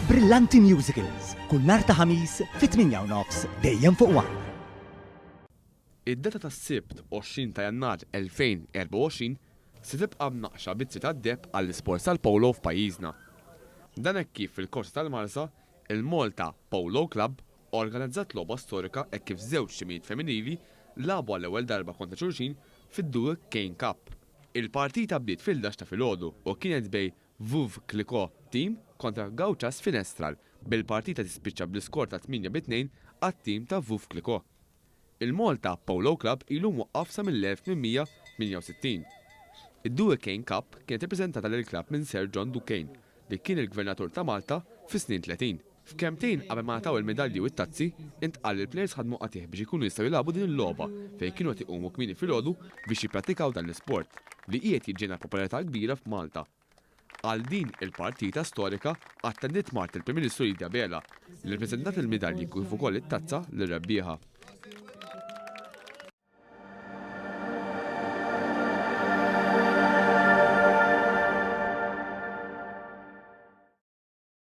Brillanti Musicals, kull nhar ta' ħamis fit-8:09 dejjem fuq One. Id-data tas-Sibt 20 ta' Jannar 2024 se tibqa' mnaqxa bit-tri tad-deb għall-isports tal-polo f'pajjiżna. Dan hekk kif fil-Korsa tal-Marsa, il-Malta Polo Club organizzat logħba storika hekk kif żewġ timijiet femminili lagħbu għall-ewwel darba kontra xulxin fid-Duke Kane Cup. Il-partita bdiet fil-11 ta' filgħodu u kienet bejn Vuv Kliko Team kontra Gauchas Finestral bil-partita tispiċċa bl-iskor ta' 8-2 għat-tim ta' Vuv Kliko. Il-Malta Polo Club ilu mwaqqaf sa mill-1868. Id-Duke Kane Cup kienet ippreżentata lill-klabb minn Sir John Duquesne li kien il-Gvernatur ta' Malta fis-snin 30. F'kemmtejn qabel ma nagħtaw il-medalji u t-tazzi, intqal il-plejers ħadmu qatih biex ikunu jistgħu jilagħbu din il-logħba fejn kienu qed iqumu kmieni filgħodu biex jippratikaw dan l-isport li qiegħed jiġġenera popolarità kbira f'Malta. Għal din il-partita storika attendit Mart il-Prim Ministru Lydia Bela li rrepreżentat il-medalji kif ukoll it-tazza lir-rebbieħa.